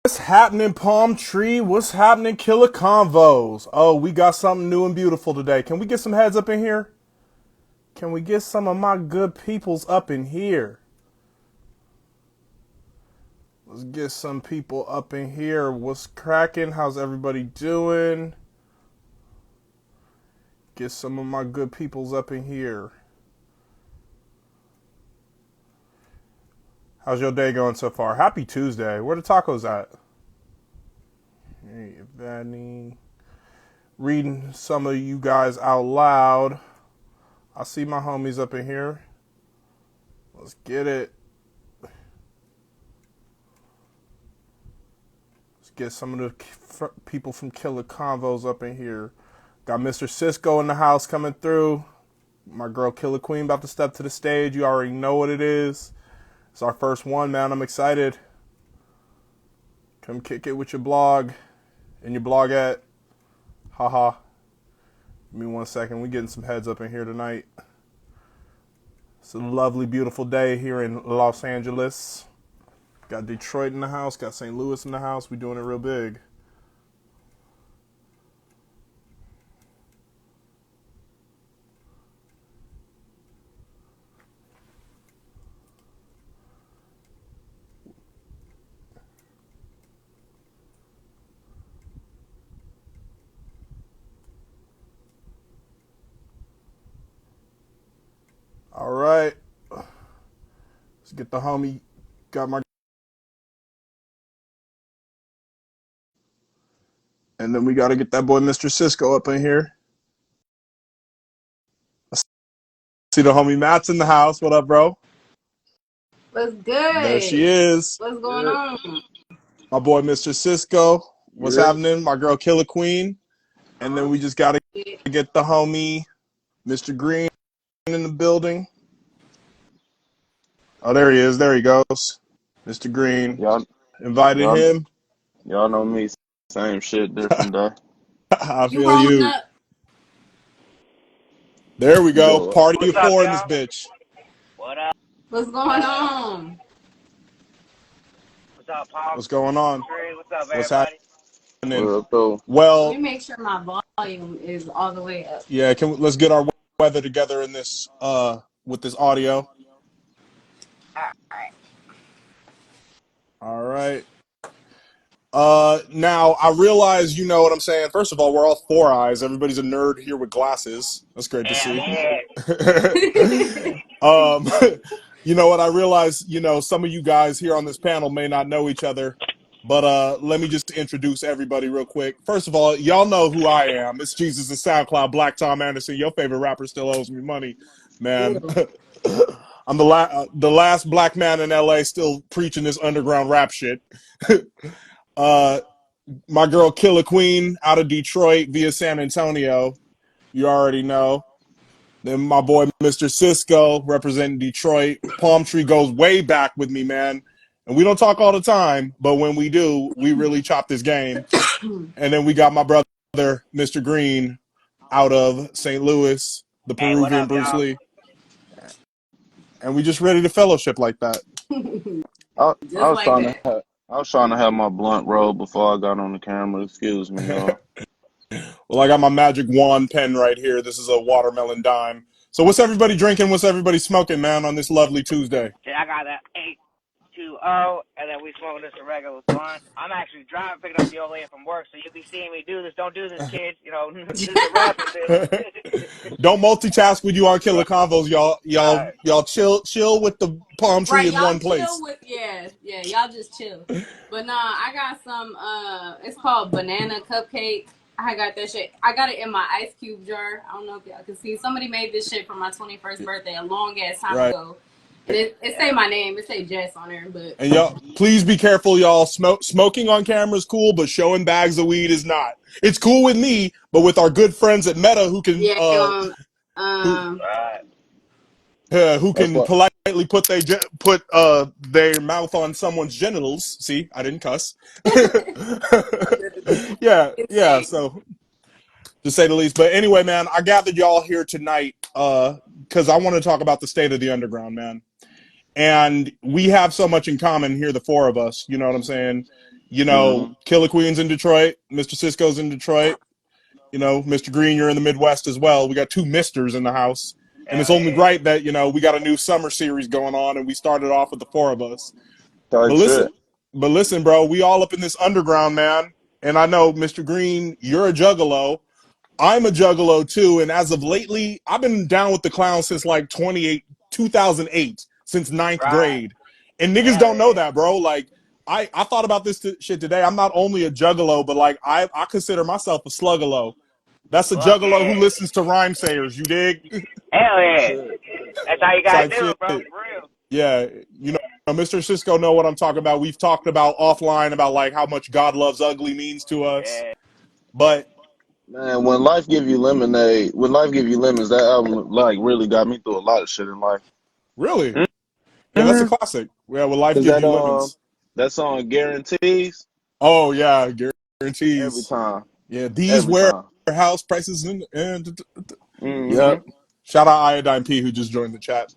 What's happening, Palm Tree? What's happening, Killa Convos? Oh, we got something new and beautiful today. Can we get some heads up in here? Can we get some of my good peoples up in here? Let's get some people up in here. What's cracking? How's everybody doing? Get some of my good peoples up in here. How's your day going so far? Happy Tuesday. Where the tacos at? Hey, Vanny. Reading some of you guys out loud. I see my homies up in here. Let's get it. Let's get some of the people from Killa Convos up in here. Got Mr. Sisco in the house coming through. My girl Killa Queen about to step to the stage. You already know what it is. It's our first one, man. I'm excited. Come kick it with your blog and your blogette. Haha. Give me 1 second. We getting some heads up in here tonight. It's a lovely, beautiful day here in Los Angeles. Got Detroit in the house. Got St. Louis in the house. We doing it real big. All right. Let's get the homie. Got my. And then we got to get that boy Mr. Sisco up in here. I see the homie Matt's in the house. What up, bro? What's There she good? is. What's going on? My boy Mr. Sisco. What's Yeah. happening? My girl Killa Queen. And then we just got to get the homie Mr. Grean in the building. Oh, there he is. There he goes. Mr. Grean. Y'all, Invited y'all, him. y'all know me. Same shit, different day. I You feel rolling you. up? There we go. Yo, Party of What's up, four in this y'all? bitch. What up? What's going on? What's up, Palm What's going on? Tree? What's up, What's everybody? happening? real though. Let me Well, make sure my volume is all the way up. yeah, let's get our weather together in this with this audio. Alright. All right. Now I realize you know what I'm saying. First of all, we're all four eyes. Everybody's a nerd here with glasses. That's great to Hell see. yeah. um, you know what? I realize some of you guys here on this panel may not know each other, but let me just introduce everybody real quick. First of all, y'all know who I am. It's Jesus and SoundCloud, Black Tom Anderson. Your favorite rapper still owes me money, man. Ew. I'm the last black man in LA still preaching this underground rap shit. uh, my girl Killa Queen out of Detroit via San Antonio. You already know. Then my boy Mr. Sisco representing Detroit. Palm Tree goes way back with me, man. And we don't talk all the time, but when we do, we really chop this game. And then we got my brother Mr. Grean out of St. Louis, the Hey, what Peruvian up, Bruce y'all? Lee. And we just ready to fellowship like that. I, I Just was like trying to that. have, I was trying to have my blunt roll before I got on the camera. Excuse me, y'all. Well, I got my magic wand pen right here. This is a watermelon dime. So what's everybody drinking? What's everybody smoking, man, on this lovely Tuesday? See, I got that 820, and then we smoking this a regular blunt. I'm actually driving, picking up the old lady from work, so you'll be seeing me do this. Don't do this, kids. You know, this is a rapping business. Don't multitask with you on Killa Convos, y'all. Y'all, Right. y'all chill with the palm tree Right, in one y'all chill place. with y'all just chill. But nah, I got some it's called banana cupcake. I got that shit. I got it in my ice cube jar. I don't know if y'all can see. Somebody made this shit for my 21st birthday a long ass time Right. ago. And it say my name, it say Jess on there, but And y'all, please be careful, y'all. Smoking on camera is cool, but showing bags of weed is not. It's cool with me, but with our good friends at Meta yeah, who Right. who That's can what. politely put their mouth on someone's genitals. See, I didn't cuss. Yeah. insane. So to say the least. But anyway, man, I gathered y'all here tonight because I want to talk about the state of the underground, man. And we have so much in common here, the four of us. You know what I'm saying? You know, Killa Queen's in Detroit. Mr. Sisco's in Detroit. You know, Mr. Grean, you're in the Midwest as well. We got 2 misters in the house. And it's Hell only yeah. right that, you know, we got a new summer series going on and we started off with the 4 of us. But Type listen, shit. bro, we all up in this underground, man. And I know, Mr. Grean, you're a juggalo. I'm a juggalo too. And as of lately, I've been down with the clown since like 2008, since ninth Right. grade. And niggas Hell don't know yeah. that, bro. Like, I thought about this shit today. I'm not only a juggalo, but like, I consider myself a sluggalo. That's a Fuck juggalo who yeah. listens to rhyme sayers. You dig? Hell yeah. Shit. That's how you gotta Type do shit. it, bro. For real. Yeah, you know, Mr. Cisco know what I'm talking about. We've talked about offline about like how much God Loves Ugly means to us. Yeah. But Man, when life give you lemonade, when life give you lemons, that album like really got me through a lot of shit in life. really, yeah, that's a Mm-hmm. classic. Yeah, when life Cause gives you lemons. that song guarantees Oh yeah, every guarantees. time, Yeah, these every time. warehouse prices and Mm-hmm. yep. Shout out Iodine P who just joined the chat.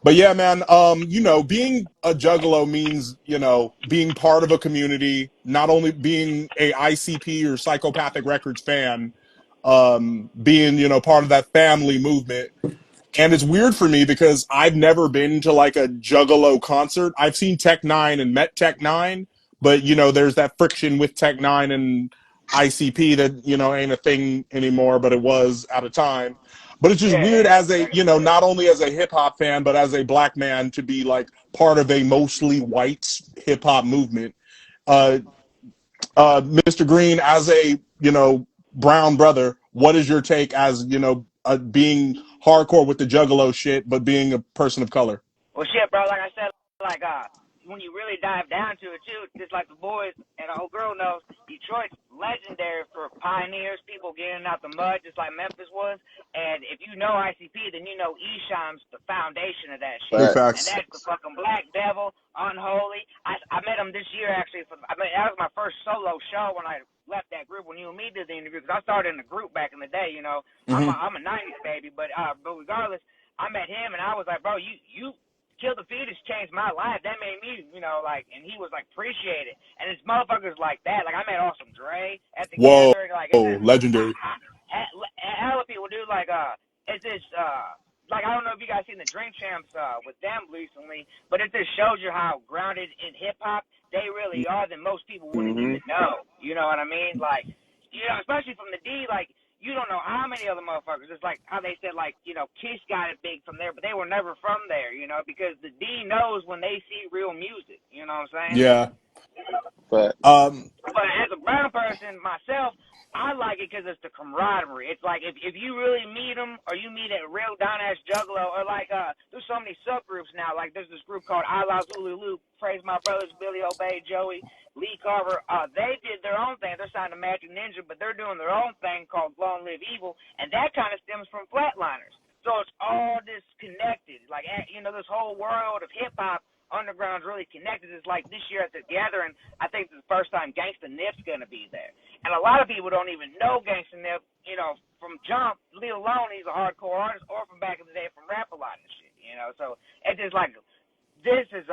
But yeah, man, you know, being a juggalo means, you know, being part of a community, not only being a ICP or Psychopathic Records fan, being, you know, part of that family movement. And it's weird for me because I've never been to like a Juggalo concert. I've seen Tech Nine and met Tech Nine, but you know, there's that friction with Tech Nine and ICP that, you know, ain't a thing anymore, but it was at a time. But it's just Yeah, weird yeah. as a, you know, not only as a hip hop fan, but as a black man to be like part of a mostly white hip hop movement. Uh, Mr. Grean, as a, you know, brown brother, what is your take as, you know, being hardcore with the juggalo shit, but being a person of color? Well, shit, bro. Like I said, like when you really dive down to it too, just like the boys and the whole girl knows, Detroit's legendary for pioneers, people getting out the mud, just like Memphis was. And if you know ICP, then you know Esham's the foundation of that shit, Big and facts. that's the fucking Black Devil, Unholy. I met him this year actually. That was my first solo show when I left that group when you and me did the interview because I started in the group back in the day. You know, I'm Mm-hmm. a '90s baby, but regardless, I met him and I was like, bro, you Kill the Fetus changed my life. That made me, you know, like, and he was like, appreciate it. And it's motherfuckers like that. Like, I met Awesome Dre at the Whoa, gathering. Like, it's just, legendary. hella people do, like, it's just, like, I don't know if you guys seen the Drink Champs, with them recently, but it just shows you how grounded in hip hop they really are than most people wouldn't Mm-hmm. even know. You know what I mean? Like, you know, especially from the D, like, you don't know how many other motherfuckers. It's like how they said, like, you know, Kiss got it big from there, but they were never from there, you know, because the D knows when they see real music. You know what I'm saying? Yeah. But But as a brown person myself, I like it because it's the camaraderie. It's like if you really meet them or you meet a real down-ass juggalo or like there's so many subgroups now. Like there's this group called I Love Zulu, Praise My Brothers, Billy Obey, Joey, Lee Carver. They did their own thing. They're signed to Magic Ninja, but they're doing their own thing called Long Live Evil, and that kind of stems from Flatliners. So it's all disconnected. Like, you know, this whole world of hip hop underground's really connected. It's like this year at the gathering, I think it's the first time Gangsta Nip's gonna be there, and a lot of people don't even know Gangsta Nip. You know, from Jump, leave alone he's a hardcore artist, or from back in the day from Rap A Lot and shit. You know, so it's just like this is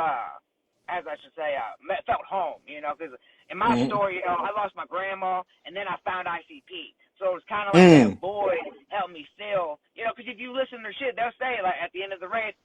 as I should say, felt home. You know, because in my Mm-hmm. story, you know, I lost my grandma, and then I found ICP. So it's kind of like that Mm. void helped me fill. You know, because if you listen to shit, they'll say like at the end of the race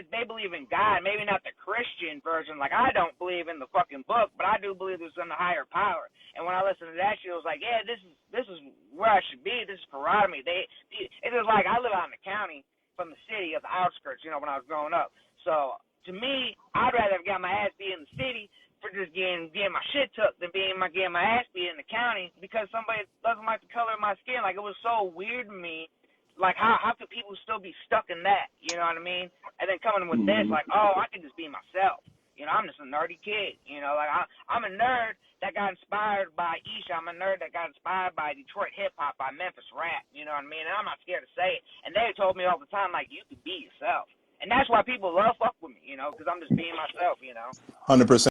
they believe in God, maybe not the Christian version. Like I don't believe in the fucking book, but I do believe there's some higher power. And when I listened to that shit, I was like, yeah, this is where I should be. This is camaraderie. It was like I live out in the county from the city of the outskirts. You know, when I was growing up. So to me, I'd rather have got my ass beat in the city for just getting my shit took than getting my ass beat in the county because somebody doesn't like the color of my skin. Like it was so weird to me. Like how could people still be stuck in that? You know what I mean? And then coming with this, like, oh, I can just be myself. You know, I'm just a nerdy kid. You know, like I'm a nerd that got inspired by Isha. I'm a nerd that got inspired by Detroit hip hop, by Memphis rap. You know what I mean? And I'm not scared to say it. And they told me all the time, like, you can be yourself. And that's why people love fuck with me. You know, because I'm just being myself. You know. 100%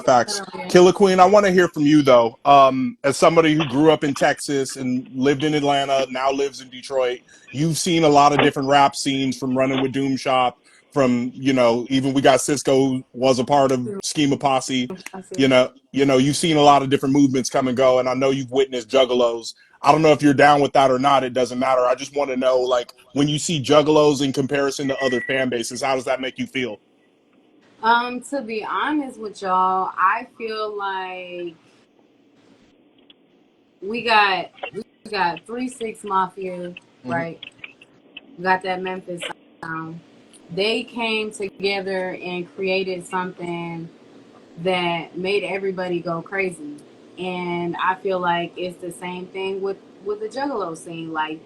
facts. Hell yeah. Killer Queen, I want to hear from you though. As somebody who grew up in Texas and lived in Atlanta, now lives in Detroit, you've seen a lot of different rap scenes from Running with Doom Shop, from, even we got Cisco, who was a part of Schema Posse. I see. You've seen a lot of different movements come and go, and I know you've witnessed juggalos. I don't know if you're down with that or not. It doesn't matter. I just want to know, like, when you see juggalos in comparison to other fan bases, how does that make you feel? To be honest with y'all, I feel like we got 3-6 Mafia, Mm-hmm. right? We got that Memphis sound. They came together and created something that made everybody go crazy. And I feel like it's the same thing with the Juggalo scene. Like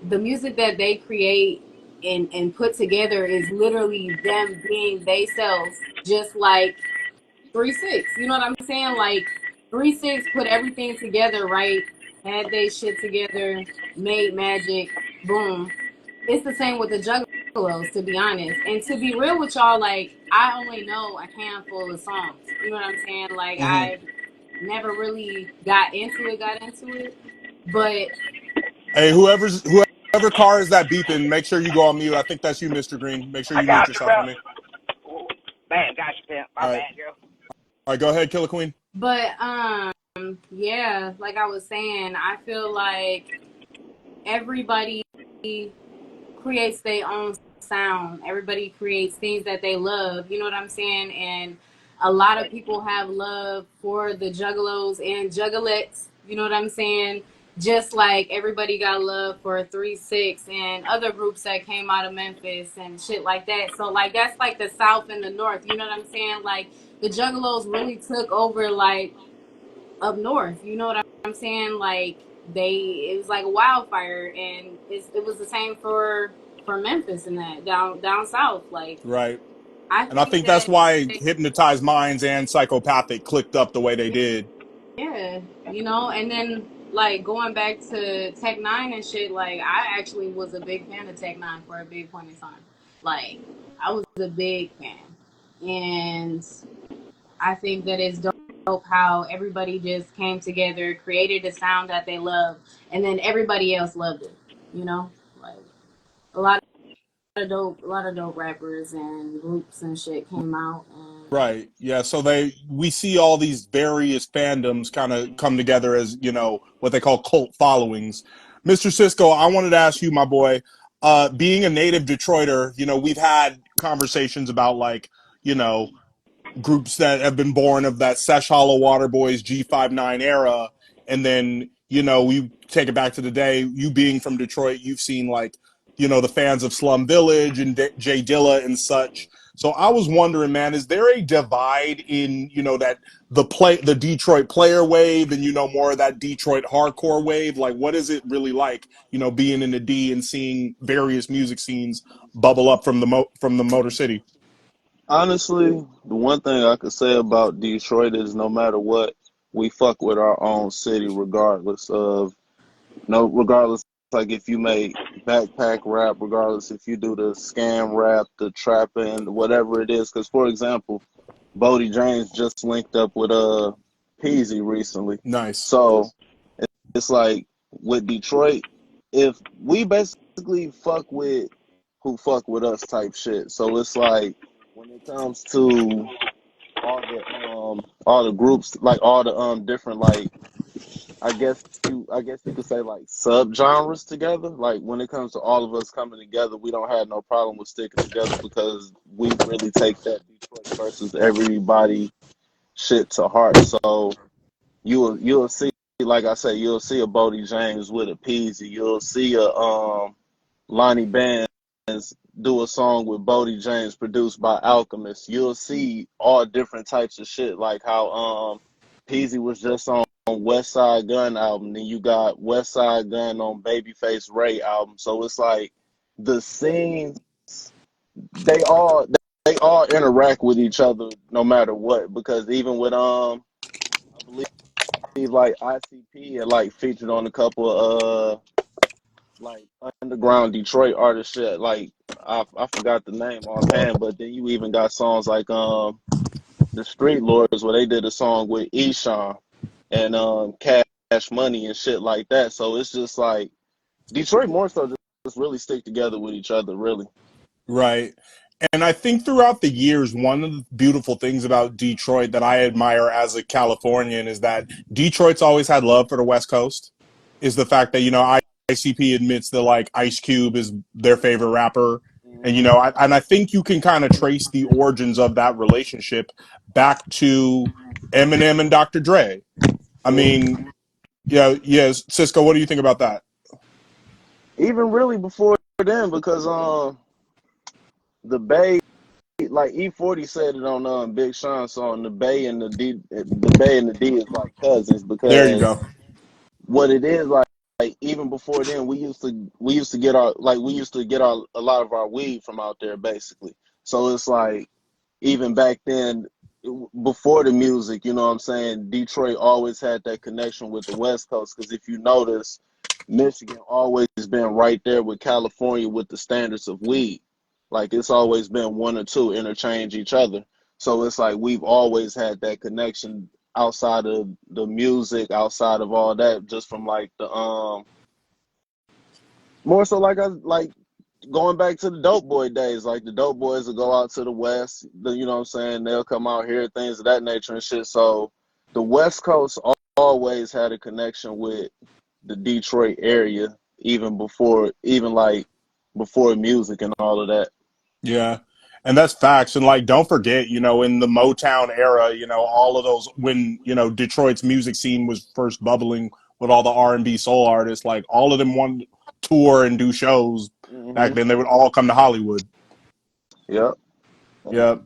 the music that they create and put together is literally them being themselves, just like 3-6. You know what I'm saying? Like 3-6 put everything together, right? Had they shit together, made magic, boom. It's the same with the Juggalos, to be honest. And to be real with y'all, like I only know a handful of songs. You know what I'm saying? Like Mm-hmm. I never really got into it. But Hey, whoever car is that beeping, make sure you go on mute. I think that's you, Mr. Green. Make sure I you mute got you, yourself bro. for me. Ooh, bam, got you, pimp. My All right. bad, girl. All right, go ahead, Killer Queen. but yeah, like I was saying, I feel like everybody creates their own sound. Everybody creates things that they love. You know what I'm saying? And a lot of people have love for the juggalos and juggalettes. You know what I'm saying? Just like everybody got love for 3-6 and other groups that came out of Memphis and shit like that. So like that's like the South and the North. You know what I'm saying? Like the juggalos really took over like up north. You know what I'm saying? Like it was like a wildfire, and it was the same for Memphis and that down south. Like Right. I And I think think that's that why Hypnotized Minds and Psychopathic clicked up the way they did. yeah, and then like going back to Tech Nine and shit. Like I actually was a big fan of Tech Nine for a big point in time. Like I was a big fan, and I think that it's dope how everybody just came together, created a sound that they love, and then everybody else loved it. You know, like a a lot of dope rappers and groups and shit came out, and Right. Yeah. So we see all these various fandoms kind of come together as, what they call cult followings. Mr. Cisco, I wanted to ask you, my boy, being a native Detroiter, we've had conversations about like, you know, groups that have been born of that Sesh Hollow Water Boys G59 era. And then, we take it back to the day, you being from Detroit, you've seen like, the fans of Slum Village and Jay Dilla and such. So I was wondering, man, is there a divide in, that the Detroit player wave and, more of that Detroit hardcore wave? Like, what is it really like, being in the D and seeing various music scenes bubble up from the Motor City? Honestly, the one thing I could say about Detroit is no matter what, we fuck with our own city regardless of no regardless like if you make backpack rap, regardless if you do the scam rap, the trapping, whatever it is. Because for example, Bodie James just linked up with Peasy recently. Nice. So it's like with Detroit, if we basically fuck with who fuck with us type shit. So it's like when it comes to all the groups, like all the different like I guess you could say like subgenres together. Like when it comes to all of us coming together, we don't have no problem with sticking together because we really take that Detroit versus everybody shit to heart. So you'll see, like I say, you'll see a Bodie James with a Peasy. You'll see a Lonnie Bands do a song with Bodie James produced by Alchemist. You'll see all different types of shit, like how Peasy was just on West Side Gun album, then you got West Side Gun on Babyface Ray album. So it's like the scenes, they all they all interact with each other no matter what. Because even with I believe like ICP and like featured on a couple of like underground Detroit artist shit. Like I forgot the name offhand, but then you even got songs like the Street Lords where they did a song with Eshawn and Cash Money and shit like that. So it's just like Detroit more so just really stick together with each other, really. Right. And I think throughout the years, one of the beautiful things about Detroit that I admire as a Californian is that Detroit's always had love for the West Coast. Is the fact that, ICP admits that like Ice Cube is their favorite rapper. And, I think you can kind of trace the origins of that relationship back to Eminem and Dr. Dre. I mean, yes, Cisco, what do you think about that? Even really before then, because the Bay, like E40 said it on Big Sean's song, the Bay and the D is like cousins, There you because go. what it is, like even before then, we used to get a lot of our weed from out there, basically. So it's like, even back then, before the music, you know what I'm saying, Detroit always had that connection with the West Coast, because if you notice, Michigan always been right there with California with the standards of weed. Like, it's always been one or two interchange each other. So it's like we've always had that connection outside of the music, outside of all that, just from like the more so, like going back to the dope boy days. Like, the dope boys will go out to the west, you know what I'm saying, they'll come out here, things of that nature and shit. So the West Coast always had a connection with the Detroit area, even before music and all of that. Yeah. And that's facts. And like, don't forget, in the Motown era, all of those, when, Detroit's music scene was first bubbling with all the R&B soul artists, like all of them wanted to tour and do shows back Hmm. then. They would all come to Hollywood. Yep. Yeah.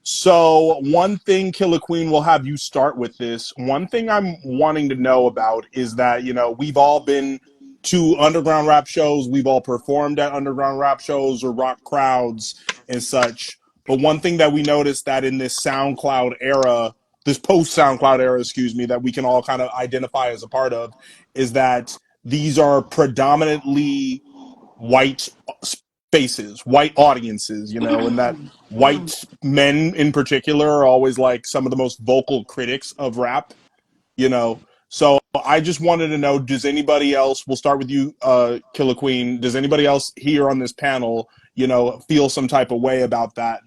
So one thing, Killer Queen, will have you start with this. One thing I'm wanting to know about is that, we've all been to underground rap shows. We've all performed at underground rap shows or rock crowds and such. But one thing that we noticed that in this SoundCloud era, this post SoundCloud era, excuse me, that we can all kind of identify as a part of, is that these are predominantly white spaces, white audiences, and that white men in particular are always like some of the most vocal critics of rap, you know. So I just wanted to know, does anybody else, we'll start with you, Killer Queen, does anybody else here on this panel, feel some type of way about that,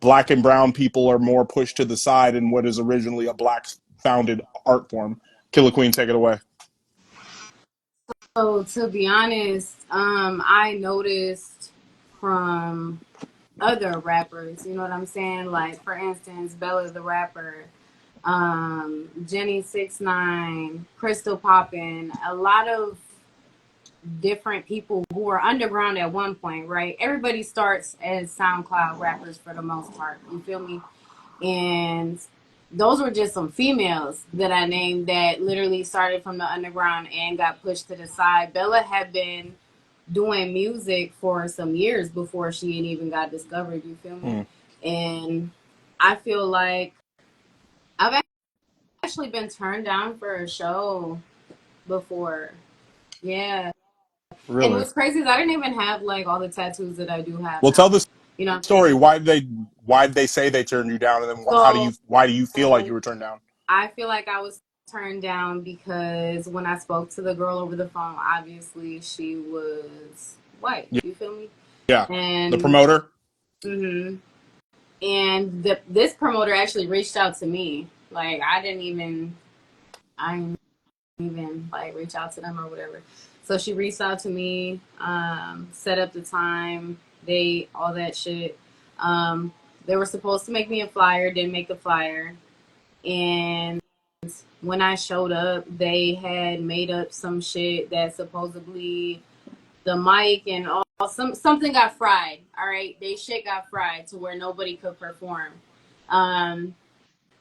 black and brown people are more pushed to the side in what is originally a black founded art form? Killer Queen, take it away. So to be honest, I noticed from other rappers, you know what I'm saying? Like, for instance, Bella the rapper, Jenny 6ix9ine, Crystal Poppin, a lot of different people who were underground at one point, right? Everybody starts as SoundCloud rappers for the most part. You feel me? And those were just some females that I named that literally started from the underground and got pushed to the side. Bella had been doing music for some years before she even got discovered. You feel me? Mm, And I feel like I've actually been turned down for a show before. Yeah. And really? what's crazy is I didn't even have like all the tattoos that I do have Well, tell now. the You know what I'm story. saying? Why did they say they turned you down, and then So why do you feel like you were turned down? I feel like I was turned down because when I spoke to the girl over the phone, obviously she was white. You feel me? Yeah, the And promoter. hmm and this promoter actually reached out to me. Like, I didn't even like reach out to them or whatever. So she reached out to me, set up the time, date, all that shit. Um, they were supposed to make me a flyer, didn't make the flyer, and when I showed up, they had made up some shit that supposedly the mic and all something got fried. All right, they shit got fried to where nobody could perform. Um,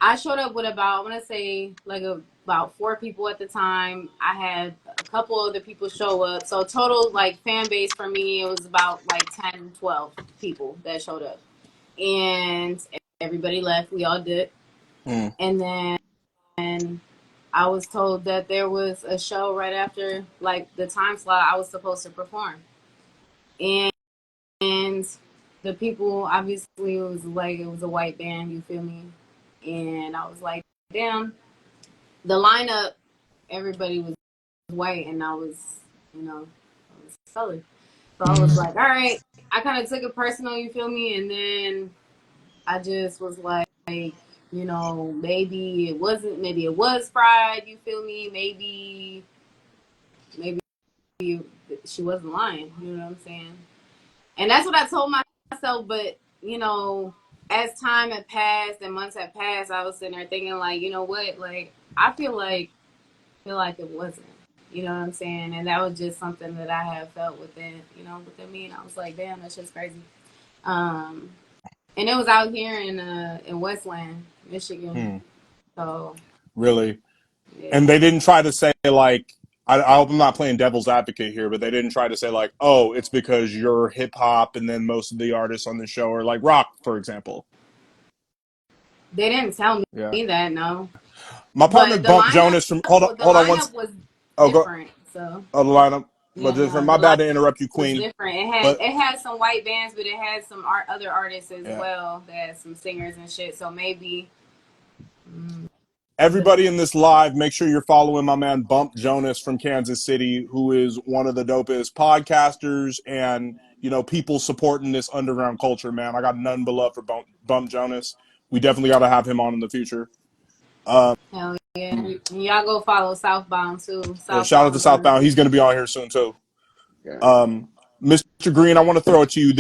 I showed up with about, I want to say like about 4 people at the time. I had a couple other people show up, so total like fan base for me it was about like 10, 12 people that showed up, and everybody left. We all did, Mm, and then I was told that there was a show right after, like the time slot I was supposed to perform. And, and the people, obviously, it was a white band, you feel me? And I was like, damn, the lineup, everybody was white, and I was, I was colored. So I was like, all right. I kind of took it personal, you feel me? And then I just was like, you know, maybe it wasn't, maybe it was fried, you feel me? Maybe she wasn't lying, you know what I'm saying? And that's what I told myself, but, you know, as time had passed and months had passed, I was sitting there thinking, like, you know what? Like, I feel like it wasn't. You know what I'm saying? And that was just something that I have felt within, you know, within me. And I was like, damn, that's just crazy. And it was out here in Westland, Michigan. So Really? yeah, And they didn't try to say like, I hope I'm not playing devil's advocate here, but they didn't try to say like, oh, it's because you're hip hop and then most of the artists on the show are like rock, for example. they didn't tell Yeah. me that, no. My partner But the bumped Jonas from hold on once. lineup was Oh, go. different. So Oh, the lineup. But yeah, just no, my the bad lineup to interrupt you, was Queen. different. But It had some white bands, but it had some other artists as yeah. well. That had some singers and shit. So maybe. Everybody in this live, make sure you're following my man Bump Jonas from Kansas City, who is one of the dopest podcasters and, you know, people supporting this underground culture, man. I got none but love for Bump Jonas. We definitely got to have him on in the future. Hell yeah. And y'all go follow Southbound too. Yeah, shout out to Southbound Southbound. Jonas. He's going to be on here soon, too. Yeah. Mr. Grean, I want to throw it to you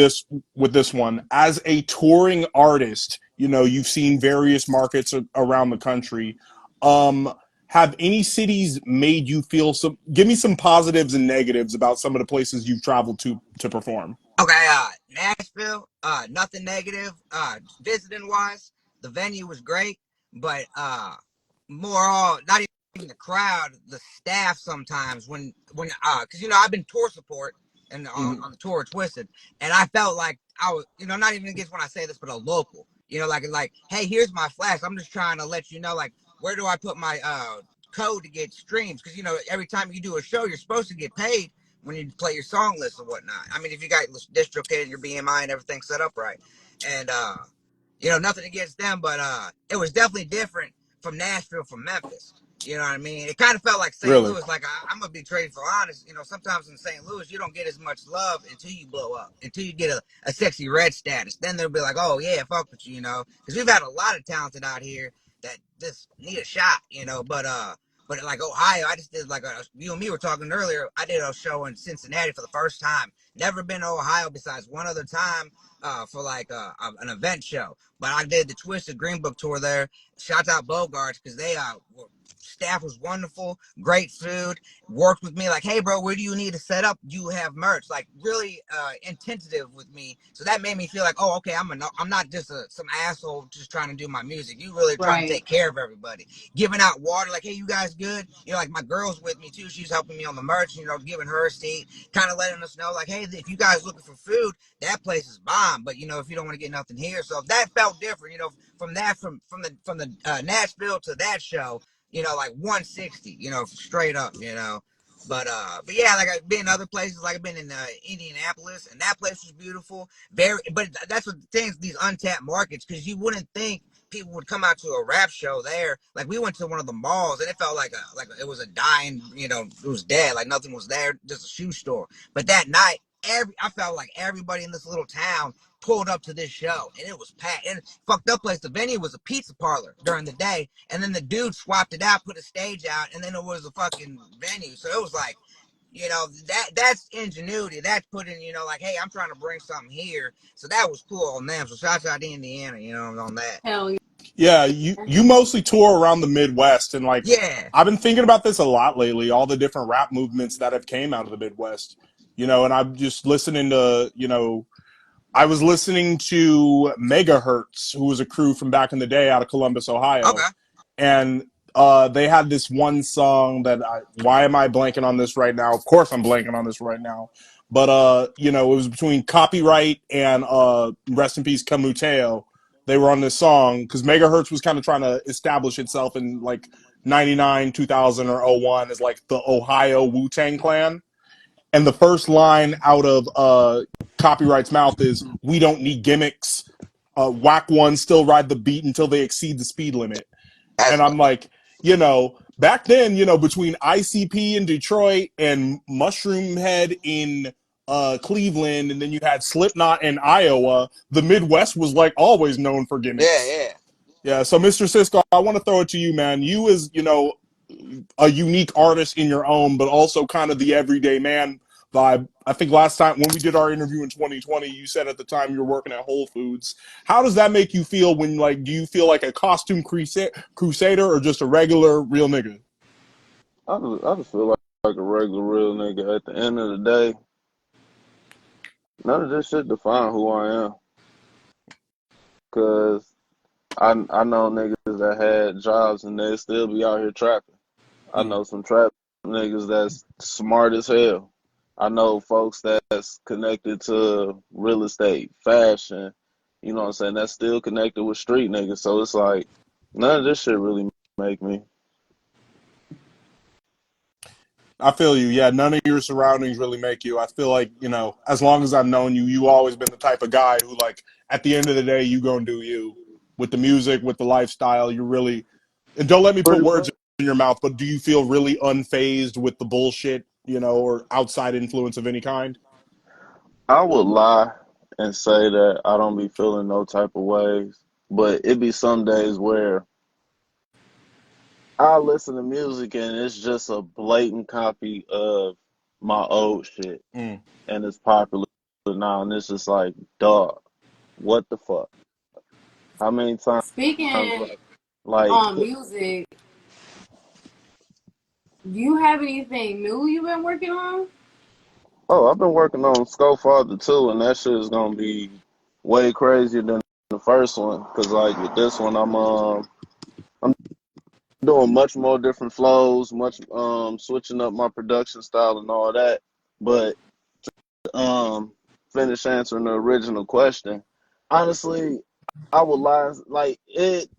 with this one. As a touring artist, you know, you've seen various markets around the country. Have any cities made you feel some? Give me some positives and negatives about some of the places you've traveled to perform. Okay, Nashville, nothing negative. Visiting wise, the venue was great, but more all not even the crowd, the staff sometimes when because you know I've been tour support and on the tour of Twisted, and I felt like I was, you know, not even against when I say this, but a local, you know, like hey, here's my flash. I'm just trying to let you know, like, where do I put my code to get streams? Because you know every time you do a show, you're supposed to get paid when you play your song list and whatnot. I mean, if you got DistroKid and your BMI and everything set up right, and you know, nothing against them, but it was definitely different from Nashville, from Memphis. You know what I mean? It kind of felt like St. Really? Louis. Like I'm gonna be traded for honest. You know, sometimes in St. Louis, you don't get as much love until you blow up, until you get a sexy red status. Then they'll be like, oh yeah, fuck with you, you know, because we've had a lot of talented out here that just need a shot, you know, but like Ohio, I just did like you and me were talking earlier. I did a show in Cincinnati for the first time. Never been to Ohio besides one other time for like an event show. But I did the Twisted Green Book tour there. Shout out Bogarts because they staff was wonderful, great food. Worked with me like, hey bro, where do you need to set up? Do you have merch? Like really intensive with me. So that made me feel like, oh okay, I'm not just some asshole just trying to do my music. You really trying to take care of everybody. Giving out water, like, hey, you guys good? You know, like my girl's with me too. She's helping me on the merch, you know, giving her a seat, kind of letting us know, like, hey, if you guys looking for food, that place is bomb. But you know, if you don't want to get nothing here, so that felt different. You know, from the Nashville to that show, you know, like 160, you know, straight up, you know. But yeah, like I've been other places, like I've been in Indianapolis, and that place was beautiful. But that's what the things, these untapped markets, because you wouldn't think people would come out to a rap show there. Like we went to one of the malls and it felt like it was a dying, you know, it was dead, like nothing was there, just a shoe store. But that night, I felt like everybody in this little town pulled up to this show and it was packed. And fucked up place, the venue was a pizza parlor during the day, and then the dude swapped it out, put a stage out, and then it was a fucking venue. So it was like, you know, that's ingenuity. That's putting, you know, like, hey, I'm trying to bring something here. So that was cool on them. So shout out to Indiana, you know, on that. Hell yeah. Yeah, you mostly tour around the Midwest, and like Yeah. I've been thinking about this a lot lately. All the different rap movements that have came out of the Midwest, you know, and I'm just listening to, you know, I was listening to Megahertz, who was a crew from back in the day out of Columbus, Ohio, Okay. and they had this one song that why am I blanking on this right now? Of course I'm blanking on this right now. But you know, it was between Copyright and Rest in Peace Camuteo. They were on this song because Megahertz was kind of trying to establish itself in like 99, 2000, or '01 as like the Ohio Wu-Tang Clan. And the first line out of Copyright's mouth is, "We don't need gimmicks. Whack ones still ride the beat until they exceed the speed limit." That's And I'm like, you know, back then, you know, between ICP in Detroit and Mushroom Head in Cleveland, and then you had Slipknot in Iowa. The Midwest was like always known for gimmicks. Yeah. Yeah, so Mr. Cisco, I want to throw it to you, man. You as, a unique artist in your own, but also kind of the everyday man vibe. I think last time when we did our interview in 2020, you said at the time you were working at Whole Foods. How does that make you feel when, like, do you feel like a costume crusader or just a regular real nigga? I just feel like a regular real nigga. At the end of the day, none of this shit define who I am. Cause I know niggas that had jobs and they still be out here trapping. I know some trap niggas that's smart as hell. I know folks that's connected to real estate, fashion, you know what I'm saying, that's still connected with street niggas. So it's like none of this shit really make me. I feel you. Yeah, none of your surroundings really make you. I feel like, as long as I've known you, you always been the type of guy who, like, at the end of the day, you gonna do you. With the music, with the lifestyle, you're really, and don't let me put Pretty words much. in your mouth, but do you feel really unfazed with the bullshit, or outside influence of any kind? I would lie and say that I don't be feeling no type of ways, but it be some days where I listen to music and it's just a blatant copy of my old shit Mm. and it's popular now and it's just like, dog, what the fuck? How many times Speaking like on music, do you have anything new you've been working on? oh, I've been working on Skull Father too, and that shit is gonna be way crazier than the first one. Cause like with this one, I'm doing much more different flows, much switching up my production style and all that. But um, finish answering the original question. Honestly, I would lie. Like it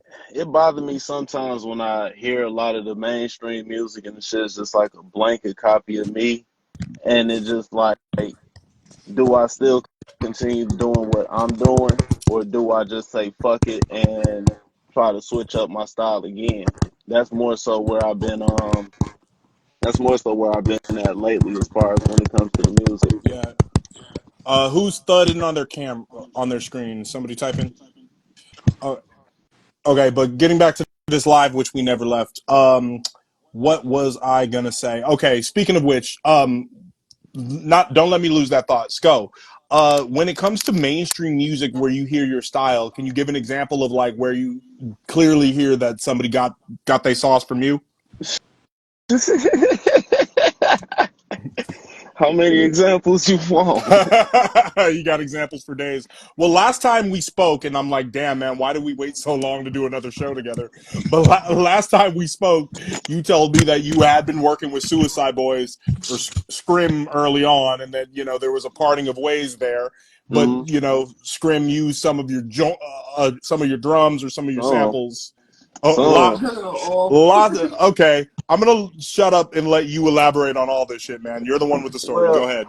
bothered me sometimes when I hear a lot of the mainstream music and the shit is just like a blanket copy of me, and it just like, do I still continue doing what I'm doing, or do I just say fuck it and try to switch up my style again? That's more so where I've been. That's more so where I've been at lately, as far as when it comes to the music. Yeah. Who's thudding on their screen? Somebody typing? Uh, okay, but getting back to this live, which we never left. What was I gonna say? Okay, speaking of which, not don't let me lose that thought. Sco, when it comes to mainstream music where you hear your style, can you give an example of like where you clearly hear that somebody got their sauce from you? How many examples you want? You got examples for days. Well, last time we spoke, and I'm like, damn, man, why did we wait so long to do another show together? But last time we spoke, you told me that you had been working with Suicide Boys or Scrim early on, and that there was a parting of ways there. But Mm-hmm. Scrim used some of your drums or some of your Some, samples. A lot, some. Oh, lot. Okay, I'm gonna shut up and let you elaborate on all this shit, man. You're the one with the story. Go Well, ahead.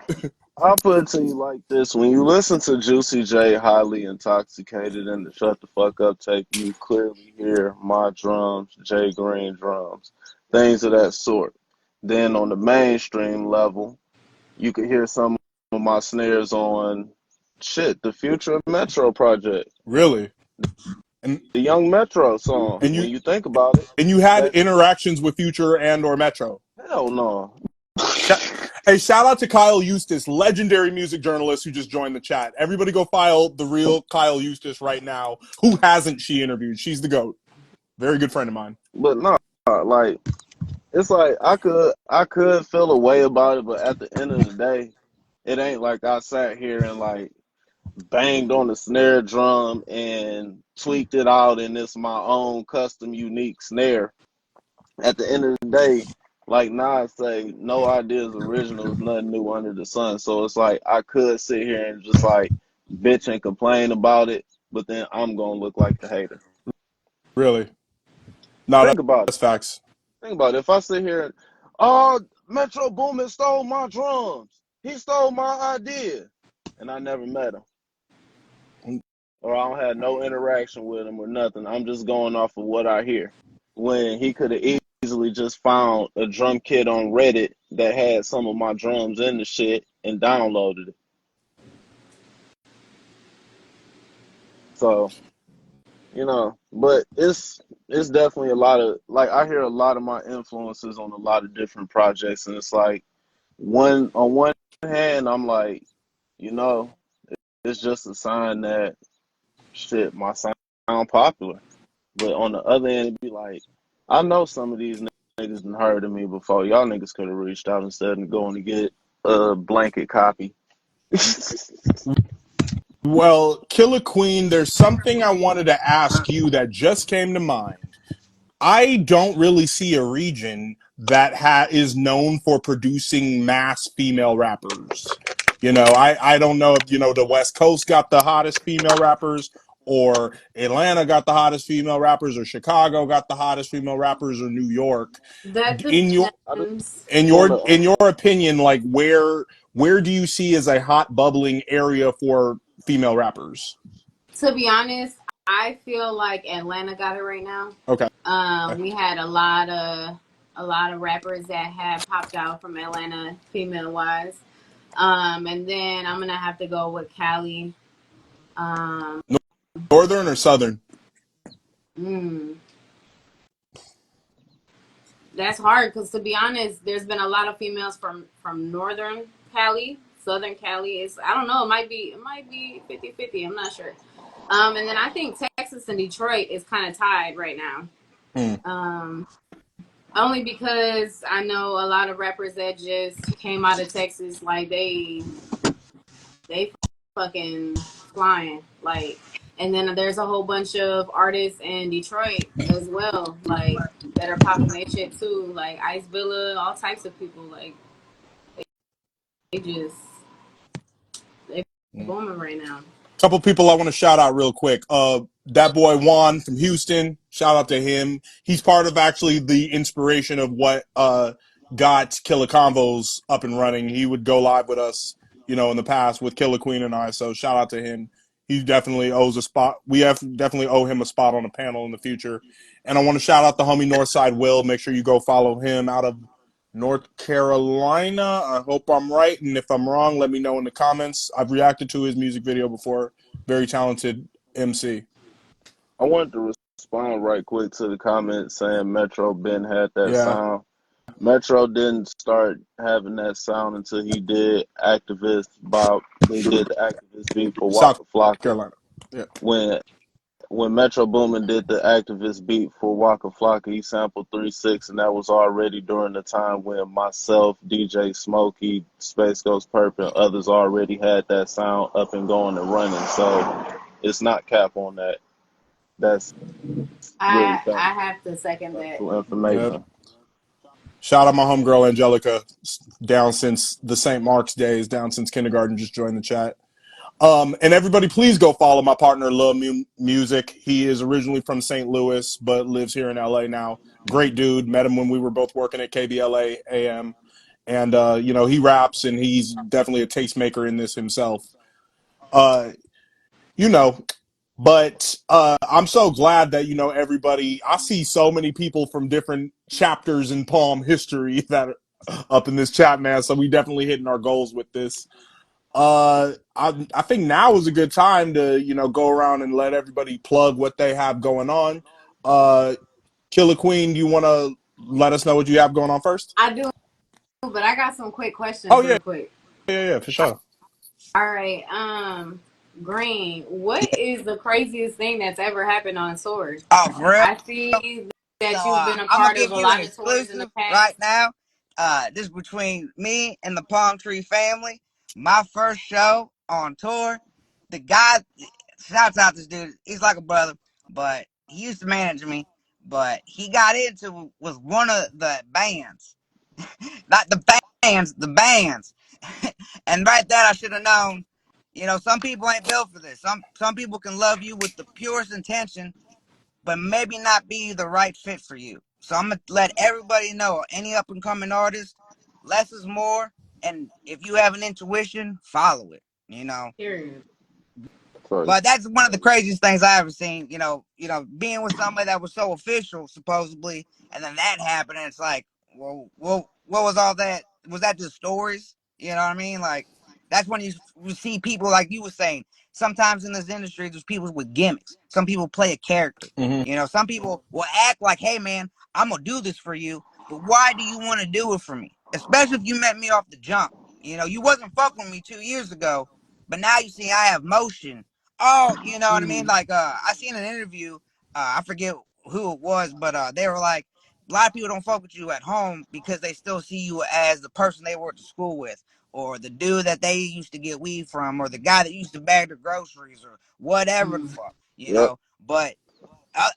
I'll put it to you like this: when you listen to Juicy J, Highly Intoxicated, and the Shut the Fuck Up tape, you clearly hear my drums, Jay Green drums, things of that sort. Then on the mainstream level, you could hear some of my snares on shit, the Future Metro project, Really? And the Young Metro song. and When you you think about it, and you had that interactions with Future and or Metro. hell no. Sh- Hey, shout out to Kyle Eustace, legendary music journalist who just joined the chat. Everybody go file the real Kyle Eustace right now. Who hasn't she interviewed? She's the GOAT. Very good friend of mine. But no, like it's like I could feel a way about it, but at the end of the day, it ain't like I sat here and like banged on the snare drum and tweaked it out and it's my own custom unique snare. At the end of the day, like Nas say, no ideas original is nothing new under the sun. So it's like I could sit here and just like bitch and complain about it, but then I'm gonna look like the hater. Really? No, Think about it. that's facts. Think about it. If I sit here and, oh, Metro Boomin stole my drums. He stole my idea. And I never met him. Or I don't have no interaction with him or nothing. I'm just going off of what I hear. When he could have easily just found a drum kit on Reddit that had some of my drums in the shit and downloaded it. So, but it's definitely a lot of, like, I hear a lot of my influences on a lot of different projects, and it's like, on one hand, I'm like, you know, it's just a sign that shit, my sound popular. But on the other end, it'd be like, I know some of these niggas done heard of me before. Y'all niggas could have reached out instead of going to get a blanket copy. Well, Killer Queen, there's something I wanted to ask you that just came to mind. I don't really see a region that is known for producing mass female rappers. I don't know if the West Coast got the hottest female rappers, or Atlanta got the hottest female rappers, or Chicago got the hottest female rappers, or New York. That In your I just depends. in want your in your opinion, like where do you see as a hot bubbling area for female rappers? To be honest, I feel like Atlanta got it right now. Okay. We had a lot of rappers that had popped out from Atlanta, female wise. And then I'm gonna have to go with Cali. Um, Northern or Southern? mm, that's hard because, to be honest, there's been a lot of females from Northern Cali, Southern Cali. I don't know. It might be 50-50. I'm not sure. And then I think Texas and Detroit is kind of tied right now. Hmm. Only because I know a lot of rappers that just came out of Texas, like they fucking flying, like. And then there's a whole bunch of artists in Detroit as well, like, that are popping their shit too, like Ice Villa, all types of people, like they just they booming right now. Couple people I want to shout out real quick. That boy Juan from Houston. Shout out to him. He's part of actually the inspiration of what got Killa Convos up and running. He would go live with us, in the past with Killer Queen and I. So shout out to him. He definitely owes a spot. Definitely owe him a spot on the panel in the future. And I want to shout out the homie Northside Will. Make sure you go follow him out of North Carolina. I hope I'm right, and if I'm wrong, let me know in the comments. I've reacted to his music video before. Very talented MC. I wanted to respond right quick to the comment saying Metro Ben had that Yeah, sound. Metro didn't start having that sound until he did Activist Bob. They did the Activist beat for South Waka Flocka. Carolina. Yeah, When Metro Boomin did the Activist beat for Waka Flocka, he sampled 3-6, and that was already during the time when myself, DJ Smokey, Space Ghost Perp, and others already had that sound up and going and running. So it's not cap on that. That's really I have to second that. factual yeah. information. Shout out my homegirl Angelica, down since the St. Mark's days, down since kindergarten. Just joined the chat. And everybody, please go follow my partner, Love Music. He is originally from St. Louis, but lives here in LA now. Great dude. Met him when we were both working at KBLA AM. And, he raps, and he's definitely a tastemaker in this himself. Uh, you know, but I'm so glad that, everybody, I see so many people from different chapters in Palm history that are up in this chat, man. So we definitely hitting our goals with this. I think now is a good time to go around and let everybody plug what they have going on. Killer Queen, do you want to let us know what you have going on first? I do, but I got some quick questions, Oh yeah, real quick. yeah, for sure. All right, Grean, what is the craziest thing that's ever happened on tour? Oh, for real? I see So that you've been a I'm gonna part of give a you an lot of tours in the exclusive right past. now. This is between me and the Palm Tree family. My first show on tour. The guy, shouts out this dude. He's like a brother, but he used to manage me. But he got into was one of the bands, not the bands, the bands. And right there, I should have known. Some people ain't built for this. Some people can love you with the purest intention, but maybe not be the right fit for you. So I'm gonna let everybody know, any up and coming artist, less is more, and if you have an intuition, follow it. Period. Sorry. But that's one of the craziest things I ever seen. Being with somebody that was so official, supposedly, and then that happened, and it's like, well, what was all that? Was that just stories? You know what I mean? Like, That's when you see people like you were saying. Sometimes in this industry, there's people with gimmicks. Some people play a character. Mm-hmm. You know, some people will act like, "Hey, man, I'm gonna do this for you," but why do you want to do it for me? Especially if you met me off the jump. You know, you wasn't fucking with me 2 years ago, but now you see I have motion. Oh, you know what I mean? Like, I seen an interview. I forget who it was, but they were like, a lot of people don't fuck with you at home because they still see you as the person they went to school with, or the dude that they used to get weed from, or the guy that used to bag their groceries, or whatever the fuck, you Yep. know. But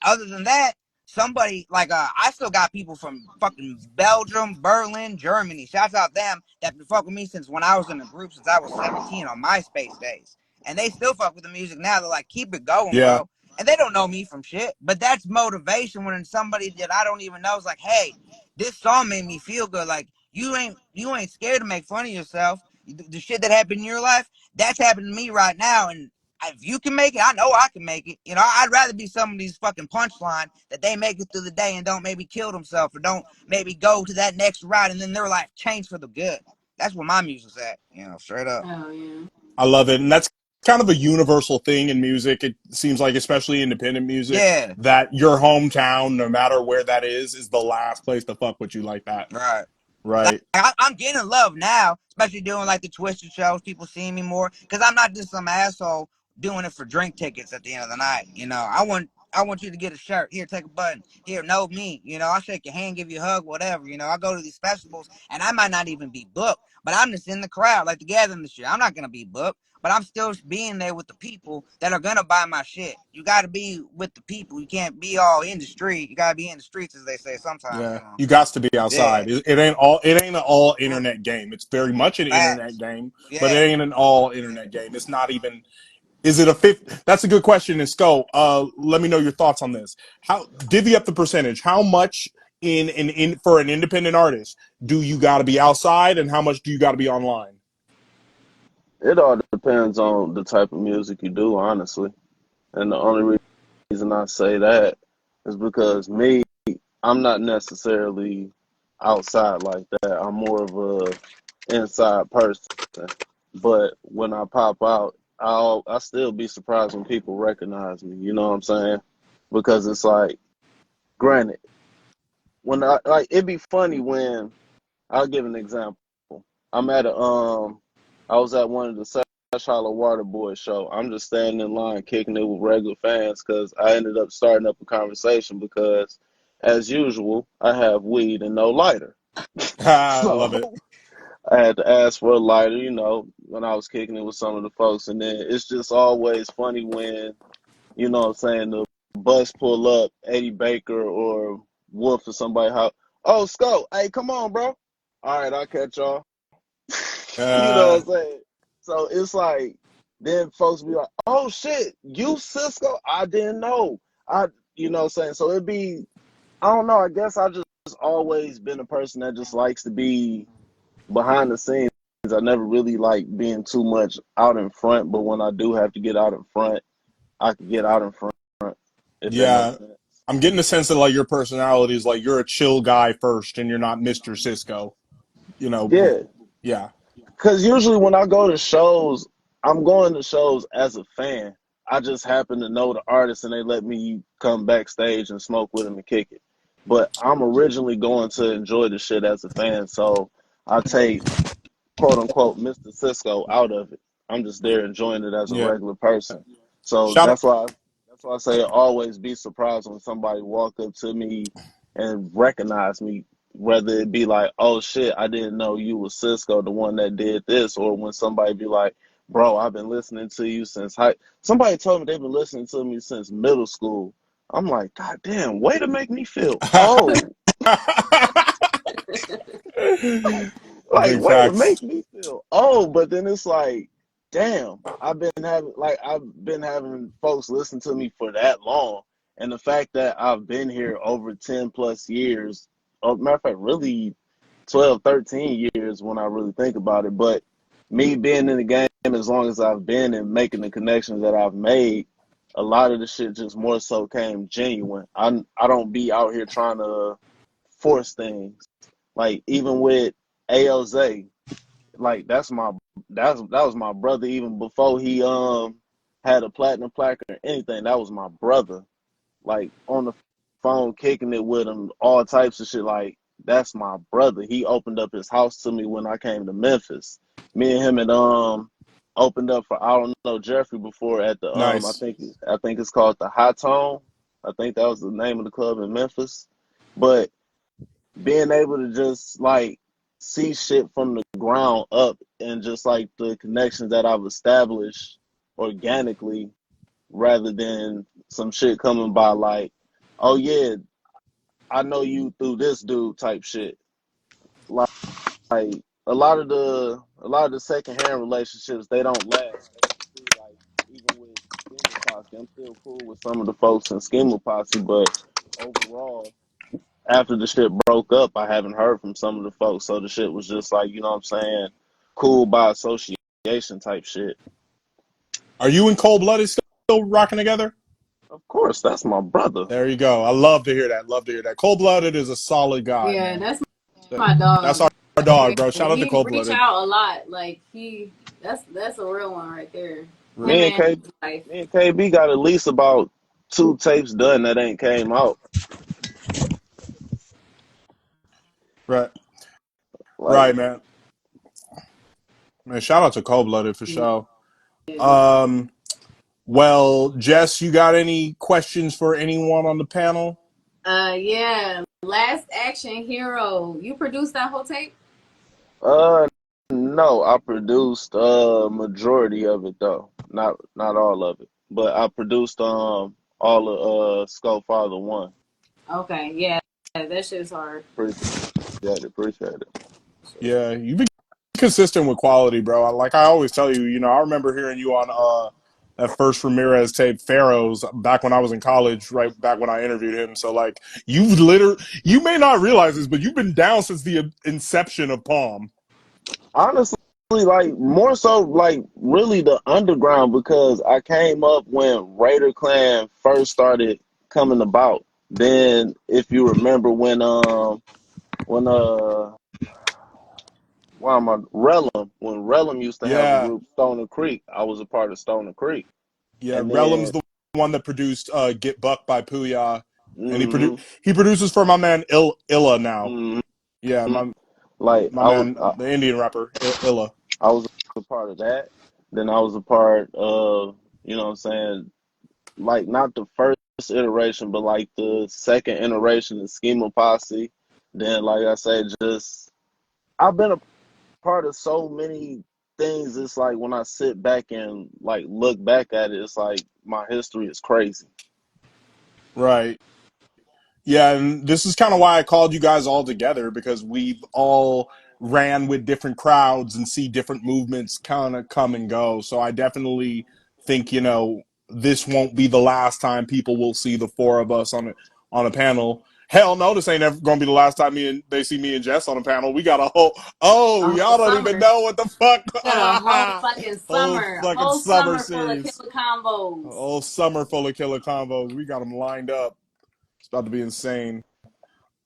other than that, somebody like I still got people from fucking Belgium, Berlin, Germany. Shouts out them that been fucking me since when I was in a group since I was 17 on MySpace days, and they still fuck with the music now. They're like, keep it going, Yeah. bro. And they don't know me from shit, but that's motivation when somebody that I don't even know is like, hey, this song made me feel good. Like you ain't scared to make fun of yourself. The shit that happened in your life, that's happening to me right now, and if you can make it, I know I can make it. You know, I'd rather be somebody's fucking punchline that they make it through the day and don't maybe kill themselves or don't maybe go to that next route and then their life change for the good. That's where my music's at, you know, straight up. Oh yeah. I love it. And that's kind of a universal thing in music. It seems like, especially independent music, Yeah, that your hometown, no matter where that is the last place to fuck with you like that. right. Right. I'm getting love now, especially doing like the Twisted shows. People seeing me more because I'm not just some asshole doing it for drink tickets at the end of the night. You know, I want you to get a shirt. Here, take a button. Here, know me. You know, I'll shake your hand, give you a hug, whatever. You know, I go to these festivals and I might not even be booked, but I'm just in the crowd, like the gathering this year. I'm not gonna be booked, but I'm still being there with the people that are gonna buy my shit. You got to be with the people. You can't be all in the street. You gotta be in the streets, as they say sometimes. Yeah. You know. You got to be Yeah. outside. It ain't an all internet game. It's very much an internet Facts. game, but it Yeah. ain't an all internet game. It's not even. Is it a fifth? That's a good question. And Sco, let me know your thoughts on this. How divvy up the percentage? How much in for an independent artist do you got to be outside, and how much do you got to be online? It all depends on the type of music you do, honestly. And the only reason I say that is because me, I'm not necessarily outside like that. I'm more of a inside person. But when I pop out, I still be surprised when people recognize me. You know what I'm saying? Because it's like, granted, when I like it'd be funny when I'll give an example. I'm at a I was at one of the Fresh Hollow Water Boys show. I'm just standing in line kicking it with regular fans because I ended up starting up a conversation because, as usual, I have weed and no lighter. I love it. So I had to ask for a lighter, when I was kicking it with some of the folks. And then it's just always funny when, what I'm saying, the bus pull up, Eddie Baker or Wolf or somebody, oh, Sco, hey, come on, bro. All right, I'll catch y'all. You know Uh, what I'm saying? So it's like, then folks be like, oh, shit, you Cisco? I didn't know. You know what I'm saying? So it'd be, I don't know, I guess I just always been a person that just likes to be behind the scenes. I never really like being too much out in front, but when I do have to get out in front, I can get out in front, if that makes yeah, sense. I'm getting the sense that like your personality is like you're a chill guy first, and you're not Mr. Cisco. You know, Yeah, yeah, because usually when I go to shows, I'm going to shows as a fan. I just happen to know the artist and they let me come backstage and smoke with them and kick it. But I'm originally going to enjoy the shit as a fan, so I take quote unquote Mr. Cisco out of it. I'm just there enjoying it as a yeah. regular person. So Shout out. that's why I say always be surprised when somebody walk up to me and recognize me, whether it be like, oh shit, I didn't know you was Cisco, the one that did this, or when somebody be like, bro, I've been listening to you since high. Somebody told me they've been listening to me since middle school. I'm like, God damn, way to make me feel old. Like, Big way to facts. make me feel old. But then it's like, damn, I've been having folks listen to me for that long. And the fact that I've been here over 10 plus years, matter of fact, really 12, 13 years when I really think about it. But me being in the game as long as I've been and making the connections that I've made, a lot of the shit just more so came genuine. I don't be out here trying to force things. Like even with AOZ, like that was my brother even before he had a platinum plaque or anything. That was my brother. Like on the phone kicking it with him, all types of shit. Like that's my brother. He opened up his house to me when I came to Memphis. Me and him had opened up for I don't know Jeffrey before at the Nice. I think it's called the High Tone. I think that was the name of the club in Memphis. But being able to just like see shit from the ground up and just like the connections that I've established organically rather than some shit coming by like, oh yeah, I know you through this dude type shit. Like a lot of the secondhand relationships they don't last. As you see, like even with Schema Posse, I'm still cool with some of the folks in Schema Posse, but overall, after the shit broke up, I haven't heard from some of the folks. So the shit was just like, you know what I'm saying, cool by association type shit. Are you and Cold Blooded still rocking together? Of course, that's my brother. There you go. I love to hear that. Love to hear that. Cold Blooded is a solid guy, Yeah, man. that's my That's dog. our dog, bro. Shout out to He Cold reach Blooded. out a lot. Like that's a real one right there. Him Me and and K, his wife. Me and KB got at least about 2 tapes done that ain't came out. Right. Like Right, man. Man, shout out to Cold Blooded for sure. Yeah. Well, Jess, you got any questions for anyone on the panel? Yeah. Last Action Hero. You produced that whole tape? Uh, no, I produced majority of it though, not all of it, but I produced all of Skull Father One. Okay, yeah. That shit's hard. Appreciate it. Yeah, you've been consistent with quality, bro. Like I always tell you, I remember hearing you on that first Ramirez tape, Pharaohs, back when I was in college, right back when I interviewed him. So like, you may not realize this, but you've been down since the inception of Palm. Honestly, like more so like really the underground because I came up when Raider Clan first started coming about. Then if you remember when why am I Relum when Relum used to have a Yeah, group Stoner Creek, I was a part of Stoner Creek. yeah. And Relum's then the one that produced Get Buck by Puya, and mm-hmm, he produces for my man Illa now. mm-hmm. Yeah, Like my man, the Indian rapper Illa. I was a part of that. Then I was a part of, you know what I'm saying, like not the first iteration, but like the second iteration of Schema Posse. Then like I say, just I've been a part of so many things. It's like when I sit back and like look back at it, it's like my history is crazy. Right. Yeah, and this is kind of why I called you guys all together because we've all ran with different crowds and see different movements kind of come and go. So I definitely think, this won't be the last time people will see the four of us on a panel. Hell no, this ain't ever gonna be the last time they see me and Jess on a panel. We got a whole A whole y'all don't even summer. know what the fuck Got a whole fucking whole summer. fucking Whole summer summer full of series. killer A combos. whole summer full of killer combos. We got them lined up. It's about to be insane.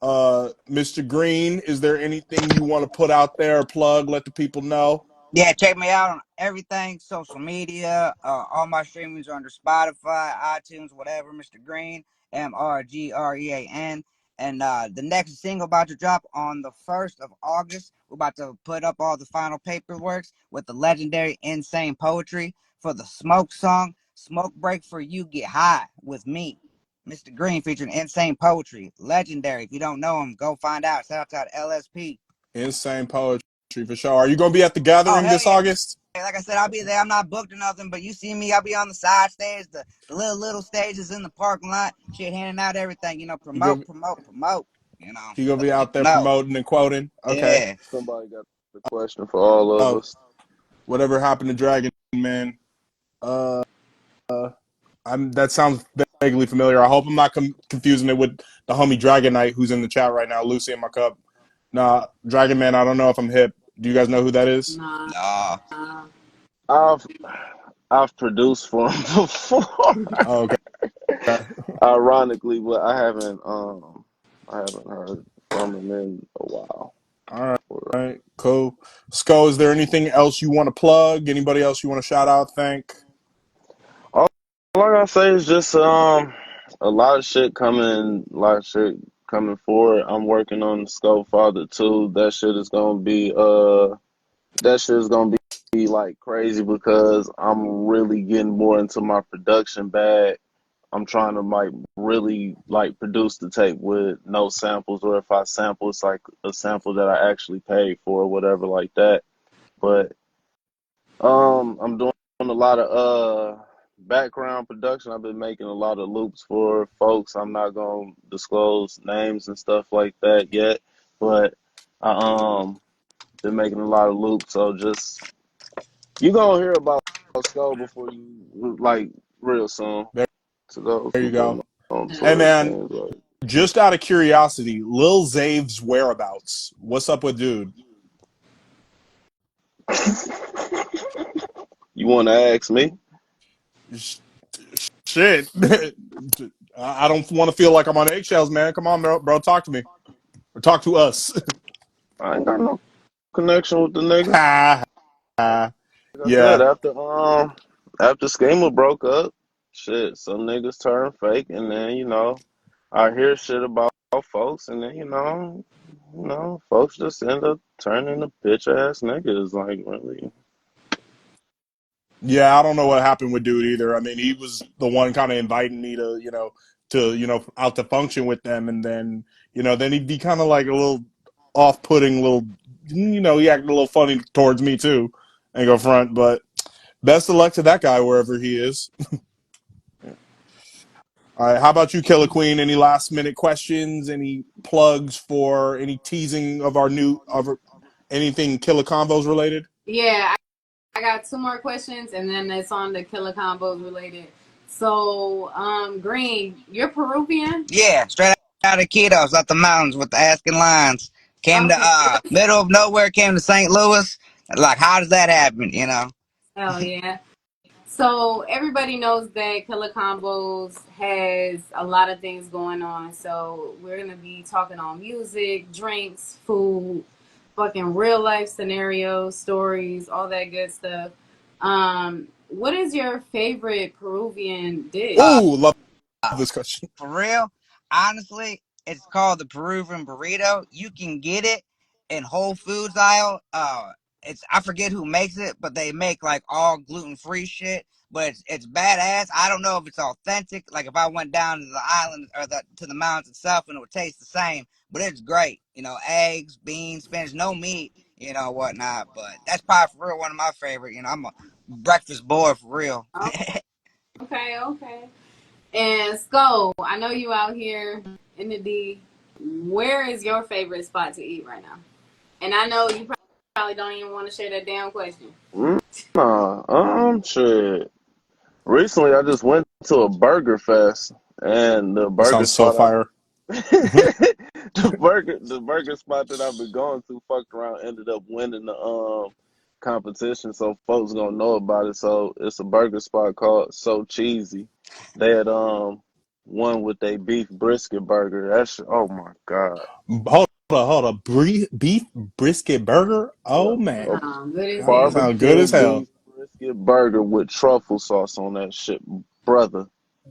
Mr. Grean, is there anything you want to put out there, plug, let the people know? Yeah, check me out on everything, social media. All my streamings are under Spotify, iTunes, whatever. Mr. Grean, MrGrean. And the next single about to drop on the 1st of August. We're about to put up all the final paperwork with the legendary Insane Poetry for the Smoke song. Smoke Break for You Get High with me, Mr. Grean, featuring Insane Poetry. Legendary. If you don't know him, go find out. Shout out to LSP. Insane poetry for sure. Are you going to be at the Oh, gathering hell this yeah. August? Like I said, I'll be there. I'm not booked or nothing, but you see me, I'll be on the side stage, the little stages in the parking lot, shit, handing out everything, promote. You gonna Let be the out people there know. promoting and quoting? Okay. Yeah. Somebody got the question for all of Oh, us. whatever happened to Dragon Man? Uh, that sounds vaguely familiar. I hope I'm not confusing it with the homie Dragon Knight who's in the chat right now. Lucy in my cup. Nah, Dragon Man. I don't know if I'm hip. Do you guys know who that is? Nah. Nah. Nah. I've I've produced for him before, Oh, okay. ironically, but I haven't heard from him in a while. All right. Cool. Sco, is there anything else you want to plug? Anybody else you want to shout out, thank? All I gotta say is just a lot of shit coming, forward. I'm working on the Scope Father too. That shit is gonna be like crazy because I'm really getting more into my production bag. I'm trying to like really like produce the tape with no samples, or if I sample, it's like a sample that I actually paid for or whatever like that. But I'm doing a lot of background production. I've been making a lot of loops for folks. I'm not gonna disclose names and stuff like that yet, but I been making a lot of loops. So just you gonna hear about Skull before you like real soon. There, To those there who you go. been on And Twitter, then, things like. just out of curiosity, Lil Zave's whereabouts. What's up with dude? You want to ask me? Shit. I don't want to feel like I'm on eggshells, man. Come on, bro. Talk to me. Or talk to us. I ain't got no connection with the nigga. Ha, ha. Like I said, Yeah. after Schema broke up, shit, some niggas turn fake, and then I hear shit about folks, and then folks just end up turning to bitch ass niggas. Like really, Yeah, I don't know what happened with dude either. I mean, he was the one kind of inviting me to, out to function with them, and then, then he'd be kind of like a little off-putting, little, he acted a little funny towards me too. Ain't go front, but best of luck to that guy wherever he is. All right, how about you, Killer Queen? Any last minute questions? Any plugs for any teasing of anything Killer Convos related? Yeah, I got two more questions, and then it's on the Killer Combos related. So, Green, you're Peruvian? Yeah, straight out of Quitos, out the mountains with the asking lines. Came to Okay. middle of nowhere, came to St. Louis. Like, how does that happen? You know? Oh yeah. So everybody knows that Killer Combos has a lot of things going on. So we're gonna be talking on music, drinks, food, fucking real life scenarios, stories, all that good stuff. What is your favorite Peruvian dish? Oh, love this question. For real, honestly, it's called the Peruvian burrito. You can get it in Whole Foods aisle. It's I forget who makes it, but they make like all gluten free shit. But it's badass. I don't know if it's authentic. Like if I went down to the island or to the mountains itself, and it would taste the same. But it's great. Eggs, beans, spinach, no meat. Whatnot. But that's probably for real one of my favorite. I'm a breakfast boy for real. Okay, okay. And Skull, I know you out here in the D. Where is your favorite spot to eat right now? And I know you probably don't even want to share that damn question. nah, shit. Recently, I just went to a burger fest, and the That burger sounds so spot I fire. the burger spot that I've been going to fucked around ended up winning the competition, so folks gonna know about it. So it's a burger spot called So Cheesy. They had one with a beef brisket burger. Oh my god. Hold on. Beef brisket burger? Yeah. Oh, man. A Good as That hell. sounds good barbecue as hell. beef brisket burger with truffle sauce on that shit, brother.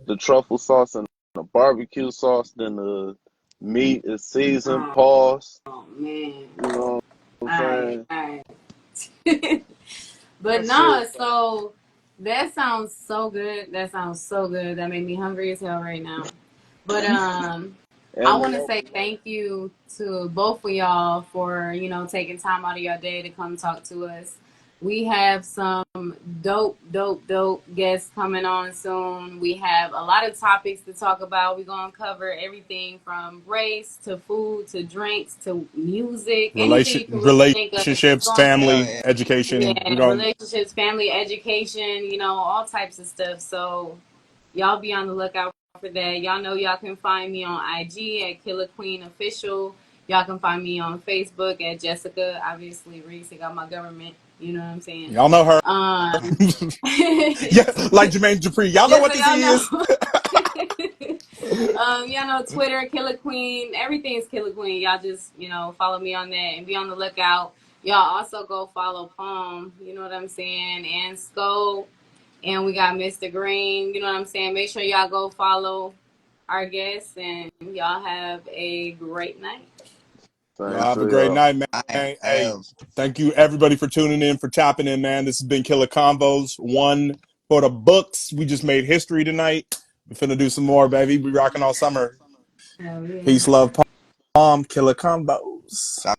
The truffle sauce and the barbecue sauce, then the meat is seasoned, Oh, pause. man. You know what I'm Alright, saying? alright. But That shit. no, so that sounds so good. That sounds so good. That made me hungry as hell right now. But I And want they to say opened up. thank you to both of y'all for taking time out of your day to come talk to us. We have some dope guests coming on soon. We have a lot of topics to talk about. We're gonna cover everything from race to food to drinks to music, anything you can really think of. It's Relationships, gonna be Hell family, yeah. education. We're yeah, going. relationships, family, education, all types of stuff. So y'all be on the lookout for that. Y'all know y'all can find me on IG at Killer Queen Official. Y'all can find me on Facebook at Jessica. Obviously, Reese got my government. You know what I'm saying? Y'all know her. Yeah, like just Jermaine Dupri. Y'all know what so this y'all is. know. Y'all know Twitter, Killer Queen. Everything's Killer Queen. Y'all just, follow me on that and be on the lookout. Y'all also go follow Palm. You know what I'm saying? And Scope. And we got Mr. Grean. You know what I'm saying? Make sure y'all go follow our guests, and y'all have a great night. Y'all Thanks have a to great y'all. night, man. I am Hey, thank you everybody for tuning in, for tapping in, man. This has been Killa Convos. One for the books. We just made history tonight. We're finna do some more, baby. We rocking all summer. Hell yeah. Peace, love, Palm, Killa Convos.